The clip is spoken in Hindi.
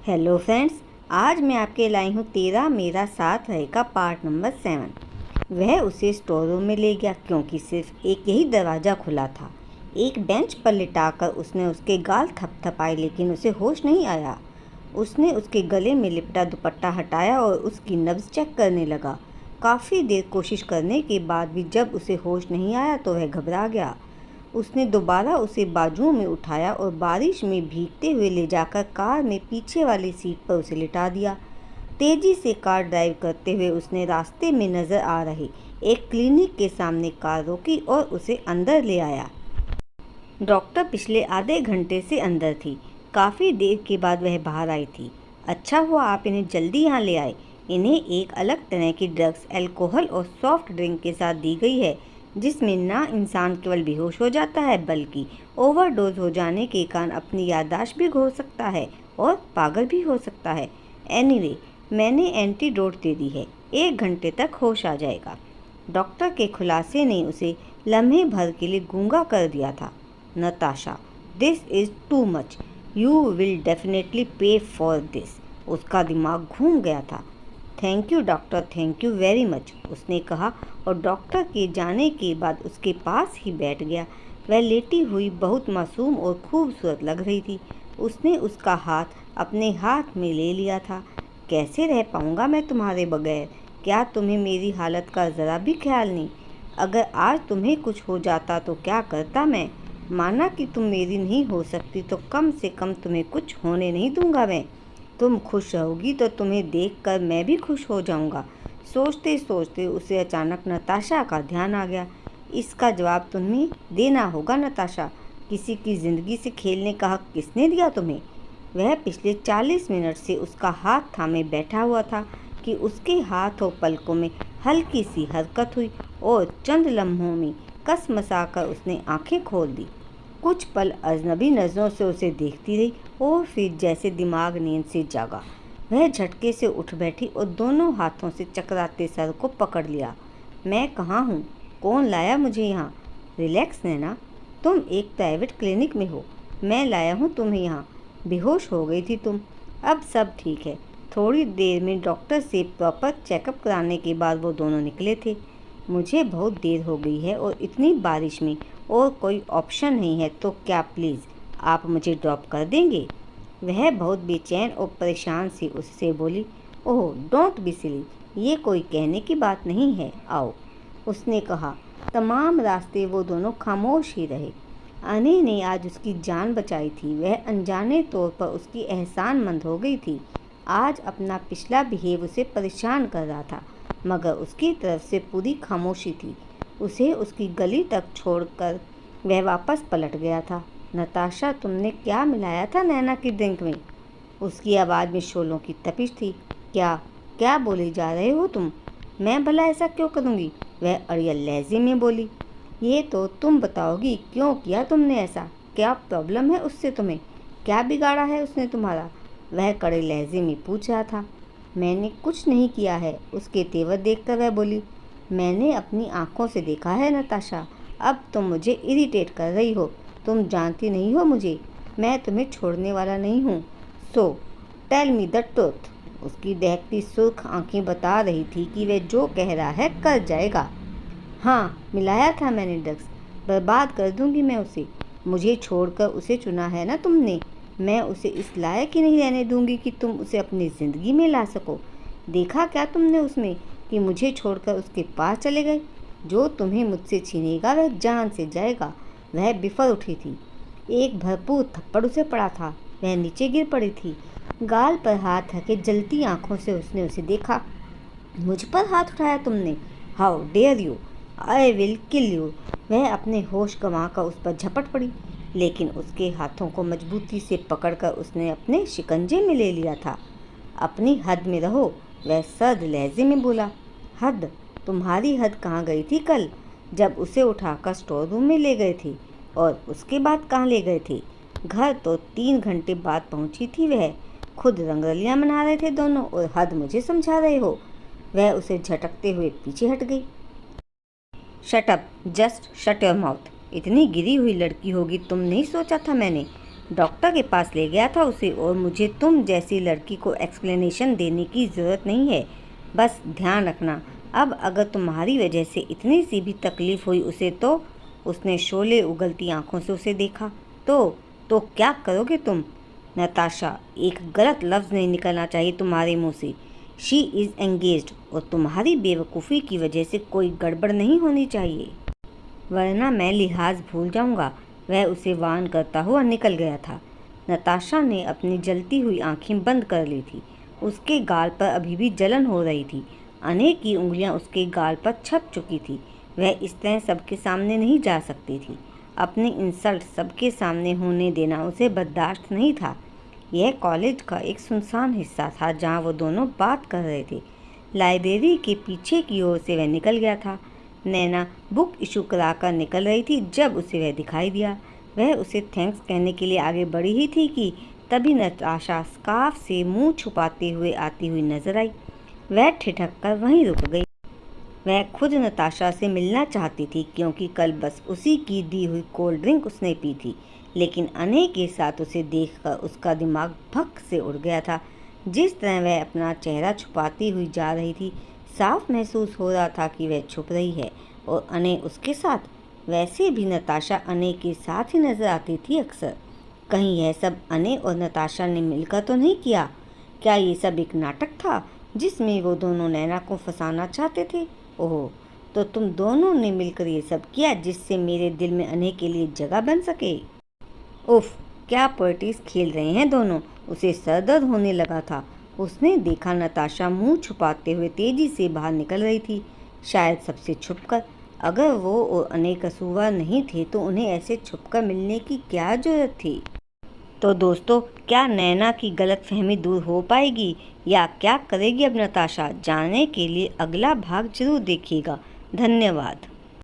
हेलो फ्रेंड्स, आज मैं आपके लाई हूँ तेरा मेरा साथ रहेगा पार्ट नंबर 7। वह उसे स्टोर रूम में ले गया क्योंकि सिर्फ एक यही दरवाज़ा खुला था। एक बेंच पर लिटाकर उसने उसके गाल थपथपाए लेकिन उसे होश नहीं आया। उसने उसके गले में लिपटा दुपट्टा हटाया और उसकी नब्ज़ चेक करने लगा। काफ़ी देर कोशिश करने के बाद भी जब उसे होश नहीं आया तो वह घबरा गया। उसने दोबारा उसे बाजुओं में उठाया और बारिश में भीगते हुए ले जाकर कार में पीछे वाली सीट पर उसे लिटा दिया। तेज़ी से कार ड्राइव करते हुए उसने रास्ते में नज़र आ रहे एक क्लिनिक के सामने कार रोकी और उसे अंदर ले आया। डॉक्टर पिछले आधे घंटे से अंदर थी। काफ़ी देर के बाद वह बाहर आई थी। अच्छा हुआ आप इन्हें जल्दी यहाँ ले आए। इन्हें एक अलग तरह की ड्रग्स, अल्कोहल और सॉफ्ट ड्रिंक के साथ दी गई है जिसमें ना इंसान केवल बेहोश हो जाता है बल्कि ओवरडोज हो जाने के कारण अपनी याददाश्त भी खो सकता है और पागल भी हो सकता है। एनीवे, मैंने एंटीडोट दे दी है, 1 घंटे तक होश आ जाएगा। डॉक्टर के खुलासे ने उसे लम्हे भर के लिए गूंगा कर दिया था। Natasha, this is too much, you will definitely पे फॉर दिस। उसका दिमाग घूम गया था। Thank you doctor, thank you very much, उसने कहा और डॉक्टर के जाने के बाद उसके पास ही बैठ गया। वह लेटी हुई बहुत मासूम और खूबसूरत लग रही थी। उसने उसका हाथ अपने हाथ में ले लिया था। कैसे रह पाऊँगा मैं तुम्हारे बगैर? क्या तुम्हें मेरी हालत का ज़रा भी ख्याल नहीं? अगर आज तुम्हें कुछ हो जाता तो क्या करता मैं? माना कि तुम मेरी नहीं हो सकती तो कम से कम तुम्हें कुछ होने नहीं दूंगा मैं। तुम खुश रहोगी तो तुम्हें देखकर मैं भी खुश हो जाऊंगा। सोचते सोचते उसे अचानक नताशा का ध्यान आ गया। इसका जवाब तुम्हें देना होगा नताशा। किसी की ज़िंदगी से खेलने का हक किसने दिया तुम्हें? वह पिछले 40 मिनट से उसका हाथ थामे बैठा हुआ था कि उसके हाथ और पलकों में हल्की सी हरकत हुई और चंद लम्हों में कसमसाकर उसने आंखें खोल दी। कुछ पल अजनबी नज़रों से उसे देखती रही और फिर जैसे दिमाग नींद से जागा, वह झटके से उठ बैठी और दोनों हाथों से चकराते सर को पकड़ लिया। मैं कहाँ हूँ? कौन लाया मुझे यहाँ? रिलैक्स नैना, तुम एक प्राइवेट क्लिनिक में हो। मैं लाया हूँ तुम्हें यहाँ। बेहोश हो गई थी तुम, अब सब ठीक है। थोड़ी देर में डॉक्टर से प्रॉपर चेकअप कराने के बाद वो दोनों निकले थे। मुझे बहुत देर हो गई है और इतनी बारिश में और कोई ऑप्शन नहीं है, तो क्या प्लीज़ आप मुझे ड्रॉप कर देंगे? वह बहुत बेचैन और परेशान सी उससे बोली। ओह डोंट बी सिली, ये कोई कहने की बात नहीं है, आओ, उसने कहा। तमाम रास्ते वो दोनों खामोश ही रहे। अने ने आज उसकी जान बचाई थी। वह अनजाने तौर पर उसकी एहसानमंद हो गई थी। आज अपना पिछला बिहेव उसे परेशान कर रहा था मगर उसकी तरफ से पूरी खामोशी थी। उसे उसकी गली तक छोड़कर वह वापस पलट गया था। नताशा, तुमने क्या मिलाया था नैना की ड्रिंक में? उसकी आवाज़ में शोलों की तपिश थी। क्या क्या बोले जा रहे हो तुम? मैं भला ऐसा क्यों करूँगी? वह अड़ियल लहजे में बोली। ये तो तुम बताओगी, क्यों किया तुमने ऐसा? क्या प्रॉब्लम है उससे तुम्हें? क्या बिगाड़ा है उसने तुम्हारा? वह कड़े लहजे में पूछ रहा था। मैंने कुछ नहीं किया है, उसके तेवर देखकर वह बोली। मैंने अपनी आंखों से देखा है नताशा, अब तुम मुझे इरिटेट कर रही हो। तुम जानती नहीं हो मुझे, मैं तुम्हें छोड़ने वाला नहीं हूँ। So tell me the truth. उसकी दहकती सुर्ख आंखें बता रही थी कि वह जो कह रहा है कर जाएगा। हाँ, मिलाया था मैंने ड्रग्स। बर्बाद कर दूंगी मैं उसे। मुझे छोड़कर उसे चुना है ना तुमने। मैं उसे इस लायक ही नहीं रहने दूंगी कि तुम उसे अपनी ज़िंदगी में ला सको। देखा क्या तुमने उसमें कि मुझे छोड़कर उसके पास चले गए? जो तुम्हें मुझसे छीनेगा वह जान से जाएगा। वह बिफर उठी थी। एक भरपूर थप्पड़ उसे पड़ा था। वह नीचे गिर पड़ी थी। गाल पर हाथ रखे जलती आंखों से उसने उसे देखा। मुझ पर हाथ उठाया तुमने? How dare you, I will kill you. वह अपने होश गंवाकर उस पर झपट पड़ी लेकिन उसके हाथों को मजबूती से पकड़कर उसने अपने शिकंजे में ले लिया था। अपनी हद में रहो, वह सर्द लहजे में बोला। हद? तुम्हारी हद कहाँ गई थी कल, जब उसे उठाकर स्टोर रूम में ले गए थे? और उसके बाद कहाँ ले गए थे? घर तो 3 घंटे बाद पहुँची थी वह। खुद रंगरलियाँ मना रहे थे दोनों और हद मुझे समझा रहे हो? वह उसे झटकते हुए पीछे हट गई। Shut up, just shut your mouth. इतनी गिरी हुई लड़की होगी तुम नहीं सोचा था मैंने। डॉक्टर के पास ले गया था उसे, और मुझे तुम जैसी लड़की को एक्सप्लेनेशन देने की ज़रूरत नहीं है। बस ध्यान रखना, अब अगर तुम्हारी वजह से इतनी सी भी तकलीफ़ हुई उसे तो। उसने शोले उगलती आंखों से उसे देखा। तो क्या करोगे तुम? नताशा, एक गलत लफ्ज़ नहीं निकलना चाहिए तुम्हारे मुंह से। शी इज़ एंगेज्ड, और तुम्हारी बेवकूफ़ी की वजह से कोई गड़बड़ नहीं होनी चाहिए, वरना मैं लिहाज भूल जाऊंगा। वह उसे वार्न करता हुआ निकल गया था। नताशा ने अपनी जलती हुई आंखें बंद कर ली थी। उसके गाल पर अभी भी जलन हो रही थी। अनेक की उंगलियां उसके गाल पर छप चुकी थी। वह इस तरह सबके सामने नहीं जा सकती थी। अपनी इंसल्ट सबके सामने होने देना उसे बर्दाश्त नहीं था। यह कॉलेज का एक सुनसान हिस्सा था जहाँ वो दोनों बात कर रहे थे। लाइब्रेरी के पीछे की ओर से वह निकल गया था। नैना बुक इशू कराकर निकल रही थी जब उसे वह दिखाई दिया। वह उसे थैंक्स कहने के लिए आगे बढ़ी ही थी कि तभी नताशा स्कार्फ से मुंह छुपाते हुए आती हुई नजर आई। वह ठिठक कर वहीं रुक गई। वह खुद नताशा से मिलना चाहती थी क्योंकि कल बस उसी की दी हुई कोल्ड ड्रिंक उसने पी थी, लेकिन अने के साथ उसे देखकर उसका दिमाग भक से उड़ गया था। जिस तरह वह अपना चेहरा छुपाती हुई जा रही थी, साफ महसूस हो रहा था कि वह छुप रही है और अने उसके साथ। वैसे भी नताशा अने के साथ ही नजर आती थी अक्सर। कहीं यह सब अने और नताशा ने मिलकर तो नहीं किया? क्या ये सब एक नाटक था जिसमें वो दोनों नैना को फंसाना चाहते थे? ओह, तो तुम दोनों ने मिलकर ये सब किया जिससे मेरे दिल में अने के लिए जगह बन सके। उफ, क्या पॉलिटिक्स खेल रहे हैं दोनों। उसे सरदर्द होने लगा था। उसने देखा नताशा मुंह छुपाते हुए तेजी से बाहर निकल रही थी, शायद सबसे छुपकर। अगर वो और अने कसूरवार नहीं थे तो उन्हें ऐसे छुपकर मिलने की क्या जरूरत थी? तो दोस्तों, क्या नैना की गलतफहमी दूर हो पाएगी या क्या करेगी अब नताशा? जानने के लिए अगला भाग जरूर देखिएगा। धन्यवाद।